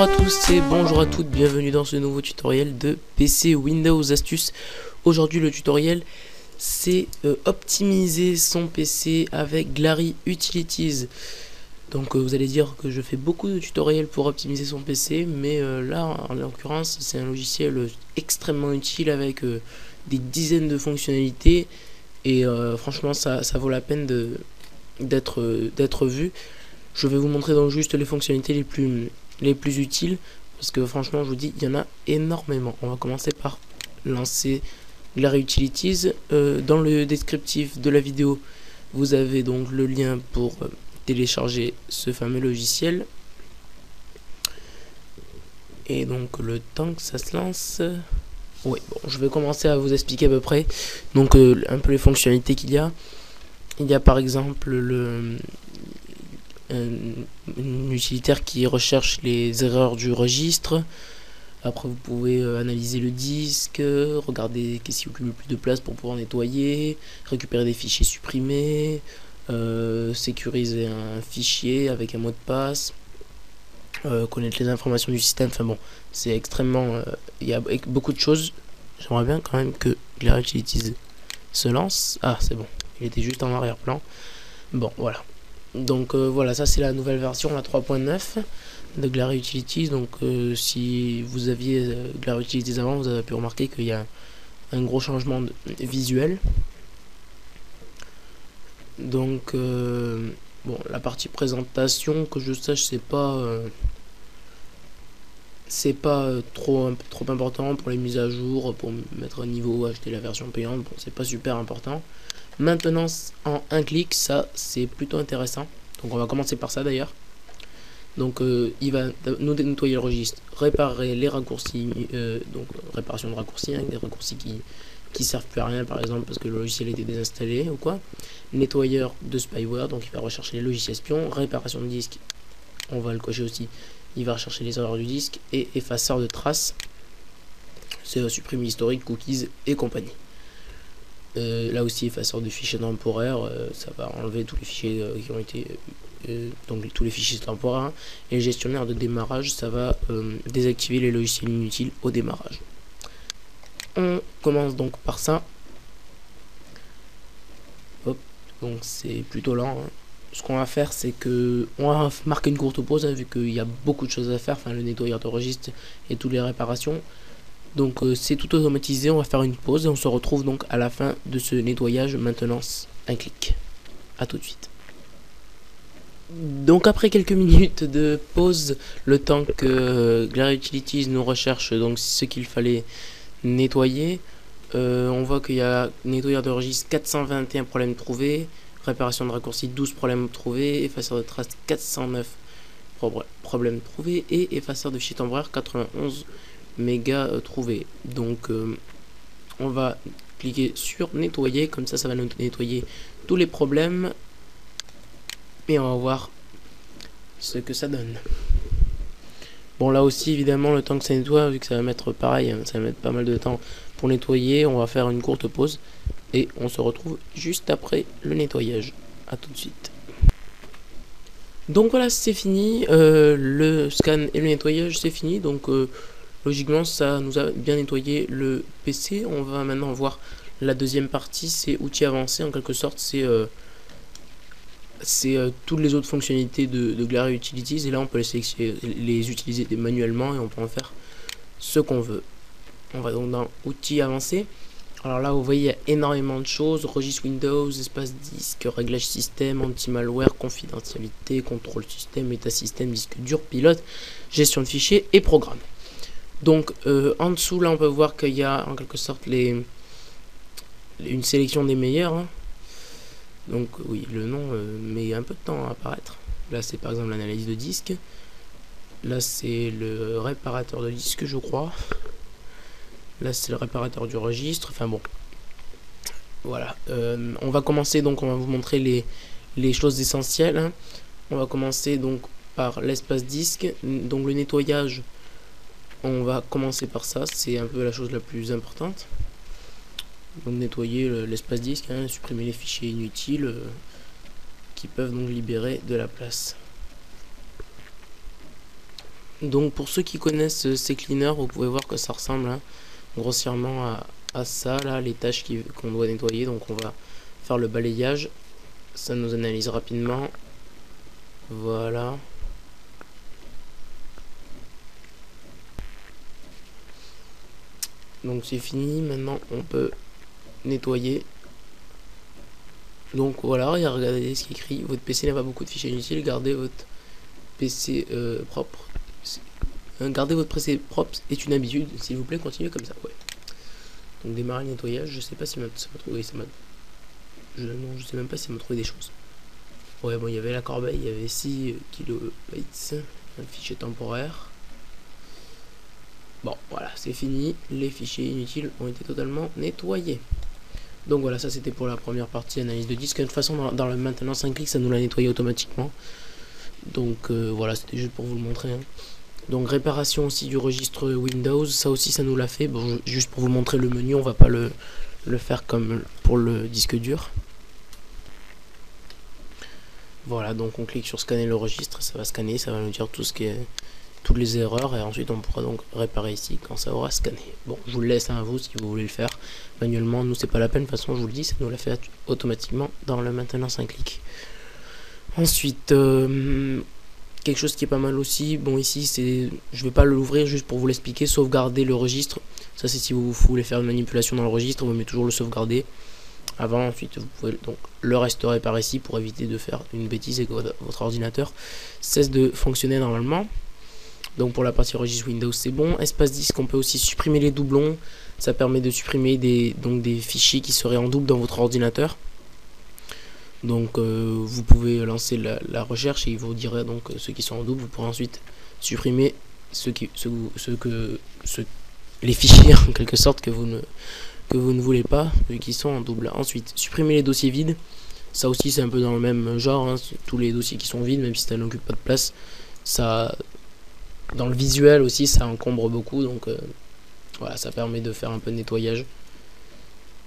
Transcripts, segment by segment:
à tous et bonjour à toutes, bienvenue dans ce nouveau tutoriel de PC Windows Astuces. Aujourd'hui le tutoriel c'est optimiser son PC avec Glary Utilities. Donc vous allez dire que je fais beaucoup de tutoriels pour optimiser son PC, mais là en l'occurrence c'est un logiciel extrêmement utile avec des dizaines de fonctionnalités et franchement ça vaut la peine d'être vu. Je vais vous montrer donc juste les fonctionnalités les plus utiles, parce que franchement je vous dis il y en a énormément. On va commencer par lancer Glary Utilities. Dans le descriptif de la vidéo vous avez donc le lien pour télécharger ce fameux logiciel, et donc le temps que ça se lance, oui, bon, je vais commencer à vous expliquer à peu près donc un peu les fonctionnalités qu'il y a. Il y a par exemple un utilitaire qui recherche les erreurs du registre. Après vous pouvez analyser le disque, regarder qu'est-ce qui occupe le plus de place pour pouvoir nettoyer, récupérer des fichiers supprimés, sécuriser un fichier avec un mot de passe, connaître les informations du système. Enfin bon, c'est extrêmement il y a beaucoup de choses. J'aimerais bien quand même que Glary Utilities se lance. Ah c'est bon, il était juste en arrière-plan. Bon voilà. Donc voilà, ça c'est la nouvelle version, la 3.9 de Glary Utilities. Donc si vous aviez Glary Utilities avant, vous avez pu remarquer qu'il y a un gros changement visuel. Donc bon, la partie présentation, que je sache, c'est pas trop important pour les mises à jour, pour mettre à niveau, acheter la version payante. Bon, c'est pas super important. Maintenance en un clic, ça c'est plutôt intéressant. Donc on va commencer par ça d'ailleurs. Donc il va nous nettoyer le registre, réparer les raccourcis, donc réparation de raccourcis, hein, des raccourcis qui servent plus à rien, par exemple parce que le logiciel était désinstallé ou quoi. Nettoyeur de spyware, donc il va rechercher les logiciels espions. Réparation de disque, on va le cocher aussi, il va rechercher les erreurs du disque. Et effaceur de traces, c'est supprimer l'historique, cookies et compagnie. Là aussi effaceur de fichiers temporaires, ça va enlever tous les fichiers qui ont été donc tous les fichiers temporaires. Et le gestionnaire de démarrage, ça va désactiver les logiciels inutiles au démarrage. On commence donc par ça. Hop, donc c'est plutôt lent, hein. Ce qu'on va faire, c'est que on va marquer une courte pause, hein, vu qu'il y a beaucoup de choses à faire, enfin le nettoyeur de registre et toutes les réparations. Donc c'est tout automatisé, on va faire une pause et on se retrouve donc à la fin de ce nettoyage maintenance un clic. A tout de suite. Donc après quelques minutes de pause, le temps que Glary Utilities nous recherche donc ce qu'il fallait nettoyer, on voit qu'il y a nettoyeur de registre 421 problèmes trouvés, réparation de raccourcis 12 problèmes trouvés, effaceur de traces 409 problèmes trouvés et effaceur de fichiers temporaires 91 méga trouvé. Donc on va cliquer sur nettoyer, comme ça va nous nettoyer tous les problèmes et on va voir ce que ça donne. Bon, là aussi évidemment le temps que ça nettoie, vu que ça va mettre pareil, hein, ça va mettre pas mal de temps pour nettoyer, on va faire une courte pause et on se retrouve juste après le nettoyage. A tout de suite. Donc voilà, c'est fini, le scan et le nettoyage c'est fini. Donc logiquement ça nous a bien nettoyé le PC. On va maintenant voir la deuxième partie, c'est outils avancés. En quelque sorte c'est toutes les autres fonctionnalités de Glary Utilities, et là on peut les utiliser manuellement et on peut en faire ce qu'on veut. On va donc dans outils avancés. Alors là vous voyez il y a énormément de choses: registre Windows, espace disque, réglage système, anti-malware, confidentialité, contrôle système, métasystème, disque dur, pilote, gestion de fichiers et programme. Donc en dessous là on peut voir qu'il y a en quelque sorte une sélection des meilleurs, hein. Donc oui, le nom met un peu de temps à apparaître. Là c'est par exemple l'analyse de disque, là c'est le réparateur de disque je crois, là c'est le réparateur du registre. Enfin bon, voilà. On va commencer, donc on va vous montrer les choses essentielles, hein. On va commencer donc par l'espace disque. Donc le nettoyage, on va commencer par ça, c'est un peu la chose la plus importante. Donc nettoyer l'espace disque, hein, supprimer les fichiers inutiles qui peuvent donc libérer de la place. Donc pour ceux qui connaissent ces cleaners, vous pouvez voir que ça ressemble hein, grossièrement à ça, là, les tâches qu'on doit nettoyer. Donc on va faire le balayage, ça nous analyse rapidement. Voilà. Donc c'est fini, maintenant on peut nettoyer. Donc voilà, regardez ce qui est écrit. Votre PC n'a pas beaucoup de fichiers inutiles, gardez votre PC propre. Garder votre PC propre est une habitude, s'il vous plaît, continuez comme ça. Ouais. Donc démarrer le nettoyage, je sais pas si ça m'a trouvé, non, je sais même pas si ça m'a trouvé des choses. Ouais, bon, il y avait la corbeille, il y avait 6 kilobytes, un fichier temporaire. Bon, voilà, c'est fini, les fichiers inutiles ont été totalement nettoyés. Donc voilà, ça c'était pour la première partie analyse de disque. De toute façon, dans le maintenance 5 clics, ça nous l'a nettoyé automatiquement. Donc voilà, c'était juste pour vous le montrer. Hein. Donc réparation aussi du registre Windows, ça aussi ça nous l'a fait. Bon, juste pour vous montrer le menu, on va pas le faire comme pour le disque dur. Voilà, donc on clique sur scanner le registre, ça va scanner, ça va nous dire toutes les erreurs et ensuite on pourra donc réparer ici quand ça aura scanné. Bon, je vous le laisse à vous si vous voulez le faire manuellement, nous c'est pas la peine, de toute façon je vous le dis, ça nous l'a fait automatiquement dans le maintenance un clic. Ensuite, quelque chose qui est pas mal aussi, bon ici c'est, je vais pas l'ouvrir juste pour vous l'expliquer, sauvegarder le registre, ça c'est si vous voulez faire une manipulation dans le registre, vous mettez toujours le sauvegarder avant, ensuite vous pouvez donc le restaurer par ici pour éviter de faire une bêtise et que votre ordinateur cesse de fonctionner normalement. Donc pour la partie registre Windows c'est bon. Espace disque, on peut aussi supprimer les doublons, ça permet de supprimer des fichiers qui seraient en double dans votre ordinateur. Donc vous pouvez lancer la recherche et il vous dira donc ceux qui sont en double, vous pourrez ensuite supprimer les fichiers en quelque sorte que vous ne voulez pas, vu qu'ils sont en double. Ensuite, supprimer les dossiers vides, ça aussi c'est un peu dans le même genre, hein. Tous les dossiers qui sont vides, même si ça n'occupe pas de place, ça, dans le visuel aussi ça encombre beaucoup, donc voilà, ça permet de faire un peu de nettoyage.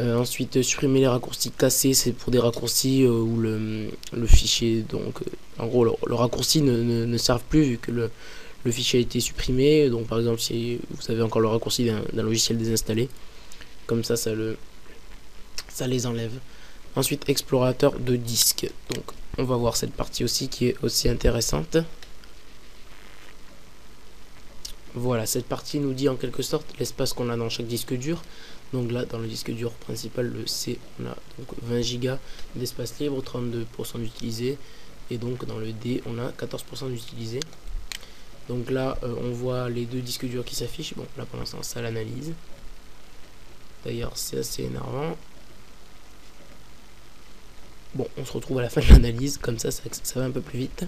Ensuite, supprimer les raccourcis cassés, c'est pour des raccourcis où le fichier, donc en gros le raccourci ne servent plus vu que le fichier a été supprimé. Donc par exemple si vous avez encore le raccourci d'un logiciel désinstallé, comme ça les enlève. Ensuite, explorateur de disque, donc on va voir cette partie aussi qui est aussi intéressante. Voilà, cette partie nous dit en quelque sorte l'espace qu'on a dans chaque disque dur. Donc là, dans le disque dur principal, le C, on a donc 20 Go d'espace libre, 32% d'utilisé. Et donc dans le D, on a 14% d'utilisé. Donc là, on voit les deux disques durs qui s'affichent. Bon, là pour l'instant, ça l'analyse. D'ailleurs, c'est assez énervant. Bon, on se retrouve à la fin de l'analyse, comme ça va un peu plus vite.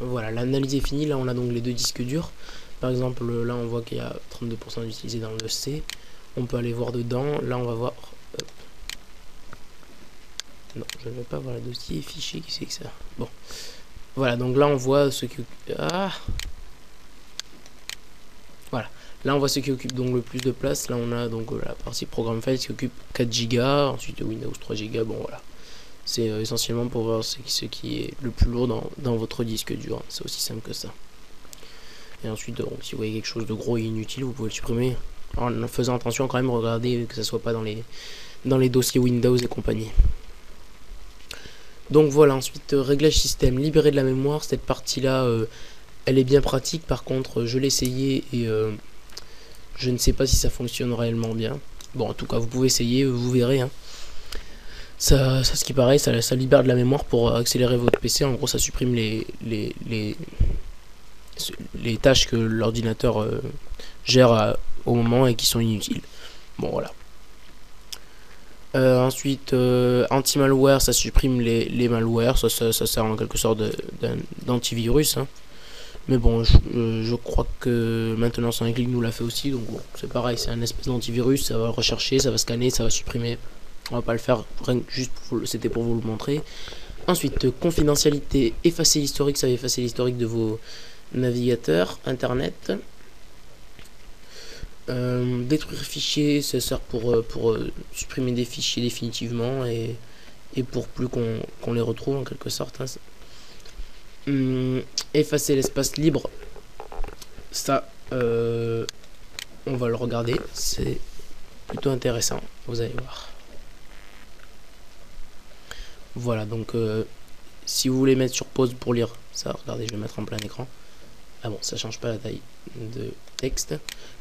Voilà, l'analyse est finie. Là, on a donc les deux disques durs. Par exemple, là, on voit qu'il y a 32% d'utilisé dans le C. On peut aller voir dedans. Là, on va voir. Hop. Non, je ne vais pas voir le dossier fichier. Qui c'est que ça? Bon. Voilà, donc là, on voit ce qui. Ah. Voilà. Là, on voit ce qui occupe donc le plus de place. Là, on a donc la partie programme file qui occupe 4 Go. Ensuite, Windows 3 Go. Bon, voilà. C'est essentiellement pour voir ce qui est le plus lourd dans votre disque dur. C'est aussi simple que ça. Et ensuite, donc, si vous voyez quelque chose de gros et inutile, vous pouvez le supprimer. En faisant attention quand même, regardez que ça soit pas dans les dossiers Windows et compagnie. Donc voilà, ensuite réglage système, libérer de la mémoire. Cette partie là elle est bien pratique, par contre je l'ai essayé et je ne sais pas si ça fonctionne réellement bien. Bon, en tout cas vous pouvez essayer, vous verrez hein. Ça ce qui paraît, ça libère de la mémoire pour accélérer votre PC. En gros ça supprime les tâches que l'ordinateur gère au moment et qui sont inutiles. Bon voilà. Ensuite, anti-malware, ça supprime les malwares, ça sert en quelque sorte d'antivirus. Hein. Mais bon, je crois que maintenant un clic nous l'a fait aussi, donc bon, c'est pareil, c'est un espèce d'antivirus, ça va rechercher, ça va scanner, ça va supprimer. On va pas le faire, juste c'était pour vous le montrer. Ensuite, confidentialité, effacer l'historique, ça va effacer l'historique de vos navigateurs, internet. Détruire fichier, ça sert pour supprimer des fichiers définitivement et pour plus qu'on les retrouve en quelque sorte. Hein. Effacer l'espace libre, ça, on va le regarder, c'est plutôt intéressant, vous allez voir. Voilà, donc si vous voulez mettre sur pause pour lire ça, regardez, je vais mettre en plein écran. Ah bon, ça change pas la taille de texte.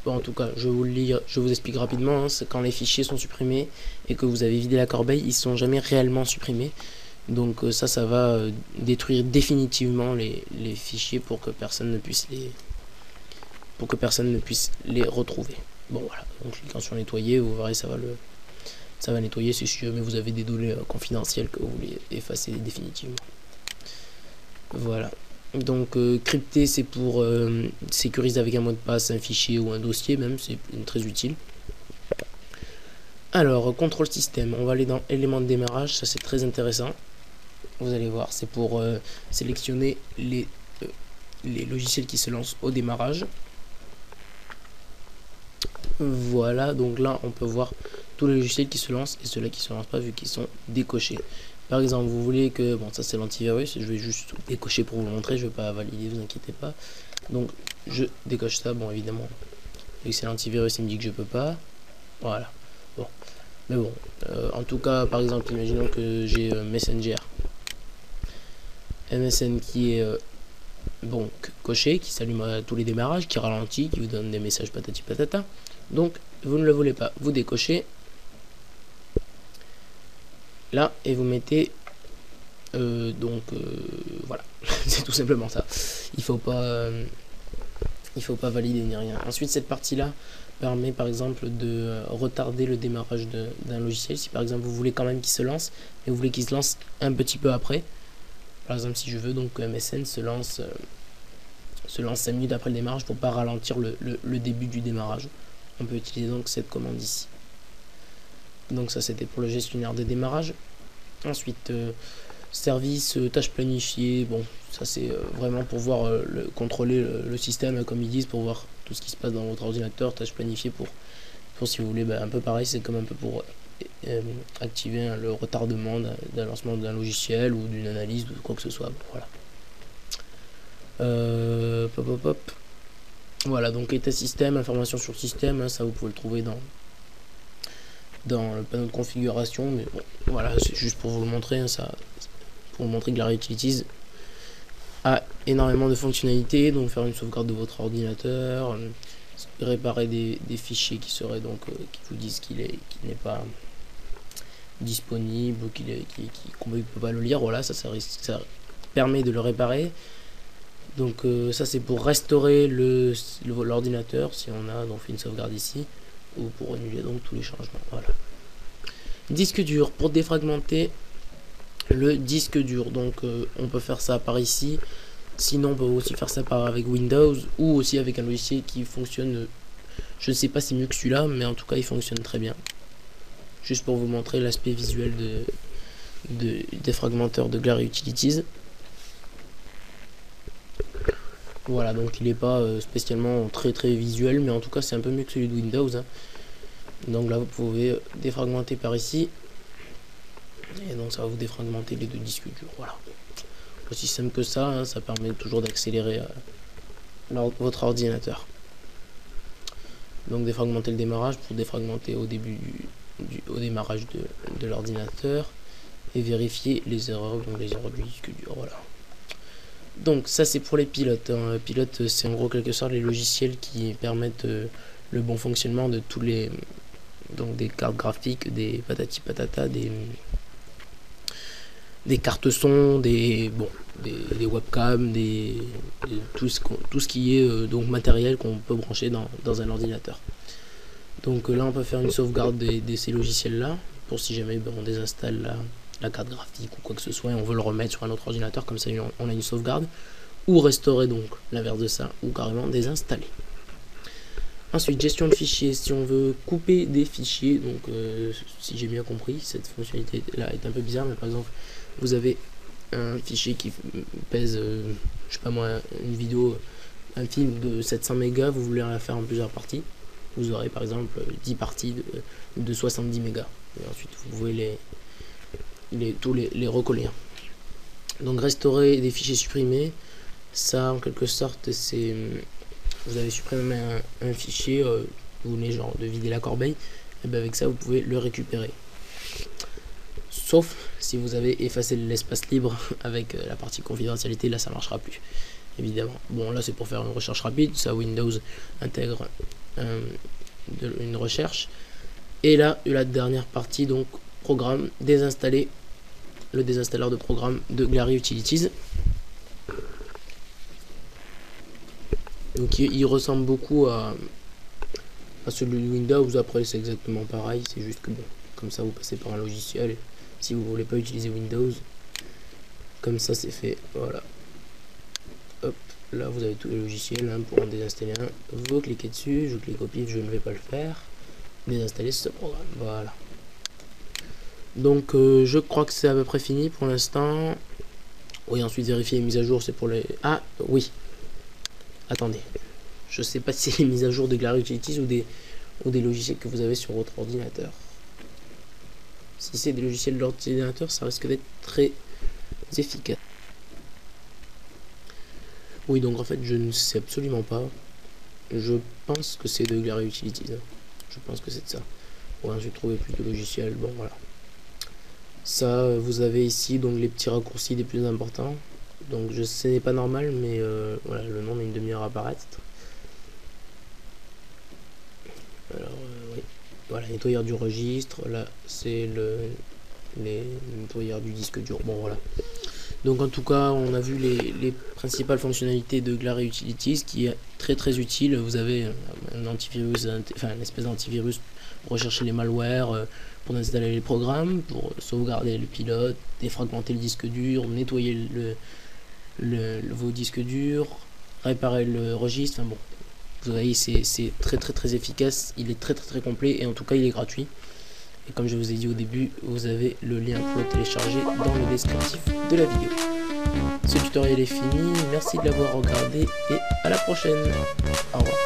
Bon, en tout cas, je vous explique rapidement. Hein, c'est quand les fichiers sont supprimés et que vous avez vidé la corbeille, ils sont jamais réellement supprimés. Donc ça va détruire définitivement les fichiers pour que personne ne puisse les retrouver. Bon voilà, donc cliquant sur nettoyer, vous verrez, ça va nettoyer si jamais vous avez des données confidentielles que vous voulez effacer définitivement. Voilà. Donc crypter, c'est pour sécuriser avec un mot de passe un fichier ou un dossier, même c'est très utile. Alors contrôle système, on va aller dans éléments de démarrage, ça c'est très intéressant. Vous allez voir, c'est pour sélectionner les logiciels qui se lancent au démarrage. Voilà, donc là on peut voir tous les logiciels qui se lancent et ceux-là qui se lancent pas vu qu'ils sont décochés. Par exemple, vous voulez que, bon ça c'est l'antivirus, je vais juste décocher pour vous montrer, je vais pas valider, vous inquiétez pas. Donc je décoche ça, bon évidemment, vu que c'est l'antivirus il me dit que je peux pas. Voilà, bon. Mais bon, en tout cas, par exemple, imaginons que j'ai Messenger. MSN qui est bon coché, qui s'allume à tous les démarrages, qui ralentit, qui vous donne des messages patati patata. Donc vous ne le voulez pas, vous décochez là et vous mettez voilà, c'est tout simplement ça. Il faut pas valider ni rien. Ensuite, cette partie là permet par exemple de retarder le démarrage d'un logiciel. Si par exemple vous voulez quand même qu'il se lance, mais vous voulez qu'il se lance un petit peu après. Par exemple, si je veux donc MSN se lance 5 minutes après le démarrage pour pas ralentir le début du démarrage. On peut utiliser donc cette commande ici. Donc ça c'était pour le gestionnaire de démarrage. Ensuite service tâches planifiées. Bon, ça c'est vraiment pour voir contrôler le système comme ils disent, pour voir tout ce qui se passe dans votre ordinateur. Tâches planifiées pour si vous voulez, un peu pareil, c'est comme un peu pour activer le retardement d'un lancement d'un logiciel ou d'une analyse ou quoi que ce soit. Voilà. Voilà, donc état système, information sur le système, hein, ça vous pouvez le trouver dans le panneau de configuration, mais bon, voilà, c'est juste pour vous le montrer, hein, pour vous montrer que Glary Utilities a énormément de fonctionnalités, donc faire une sauvegarde de votre ordinateur, réparer des fichiers qui seraient donc qui vous disent qu'il n'est pas disponible ou qu'on ne peut pas le lire. Voilà, ça permet de le réparer. Donc ça c'est pour restaurer l'ordinateur si on a donc fait une sauvegarde ici, ou pour annuler donc tous les changements. Voilà. Disque dur, pour défragmenter le disque dur, donc on peut faire ça par ici. Sinon on peut aussi faire ça avec Windows ou aussi avec un logiciel qui fonctionne, je ne sais pas si mieux que celui-là, mais en tout cas il fonctionne très bien. Juste pour vous montrer l'aspect visuel des fragmenteurs de Glary Utilities. Voilà, donc il n'est pas spécialement très visuel, mais en tout cas c'est un peu mieux que celui de Windows. Hein. Donc là vous pouvez défragmenter par ici. Et donc ça va vous défragmenter les deux disques durs. Voilà. Aussi simple que ça, hein, ça permet toujours d'accélérer votre ordinateur. Donc défragmenter le démarrage pour défragmenter au début au démarrage de l'ordinateur. Et vérifier les erreurs, donc les erreurs du disque dur. Voilà. Donc ça c'est pour les pilotes. Hein. Pilote c'est en gros quelque sorte les logiciels qui permettent le bon fonctionnement de tous les des cartes graphiques, des patati patata, des cartes son, des webcams, tout ce qui est donc matériel qu'on peut brancher dans un ordinateur. Donc là on peut faire une sauvegarde de ces logiciels là pour si jamais on désinstalle la carte graphique ou quoi que ce soit et on veut le remettre sur un autre ordinateur, comme ça on a une sauvegarde, ou restaurer donc l'inverse de ça, ou carrément désinstaller. Ensuite gestion de fichiers, si on veut couper des fichiers, donc si j'ai bien compris, cette fonctionnalité là est un peu bizarre, mais par exemple vous avez un fichier qui pèse je sais pas moi, une vidéo, un film de 700 mégas, vous voulez la faire en plusieurs parties, vous aurez par exemple 10 parties de 70 mégas, et ensuite vous pouvez tous les recoller. Donc restaurer des fichiers supprimés, ça en quelque sorte c'est vous avez supprimé un fichier, vous voulez genre de vider la corbeille, et bien avec ça vous pouvez le récupérer. Sauf si vous avez effacé l'espace libre avec la partie confidentialité, là ça marchera plus, évidemment. Bon, là c'est pour faire une recherche rapide, ça Windows intègre une recherche. Et là, la dernière partie, donc programme, désinstaller le désinstalleur de programme de Glary Utilities. Donc il ressemble beaucoup à celui de Windows. Après c'est exactement pareil, c'est juste que bon, comme ça vous passez par un logiciel. Si vous voulez pas utiliser Windows, comme ça c'est fait, voilà. Hop, là vous avez tous les logiciels, hein, pour en désinstaller un, vous cliquez dessus, je clique au pif, je ne vais pas le faire, désinstaller ce programme, voilà. Donc je crois que c'est à peu près fini pour l'instant. Oui, ensuite vérifier les mises à jour, c'est pour les... Ah oui, attendez, je sais pas si c'est les mises à jour de Glary Utilities ou des logiciels que vous avez sur votre ordinateur. Si c'est des logiciels de l'ordinateur, ça risque d'être très efficace. Oui, donc en fait, je ne sais absolument pas. Je pense que c'est de Glary Utilities. Je pense que c'est de ça. Ouais, j'ai trouvé plus de logiciels. Bon, voilà. Ça, vous avez ici donc les petits raccourcis des plus importants. Donc, ce n'est pas normal, mais voilà, le nom met une demi-heure à apparaître. Alors, oui. Voilà, nettoyeur du registre. Là, c'est les nettoyeurs du disque dur. Bon, voilà. Donc en tout cas, on a vu les principales fonctionnalités de Glary Utilities, qui est très utile. Vous avez un antivirus, enfin une espèce d'antivirus pour rechercher les malwares, pour installer les programmes, pour sauvegarder le pilote, défragmenter le disque dur, nettoyer vos disques durs, réparer le registre. Enfin bon, vous voyez, c'est très efficace. Il est très complet et en tout cas il est gratuit. Et comme je vous ai dit au début, vous avez le lien pour le télécharger dans le descriptif de la vidéo. Ce tutoriel est fini, merci de l'avoir regardé et à la prochaine. Au revoir.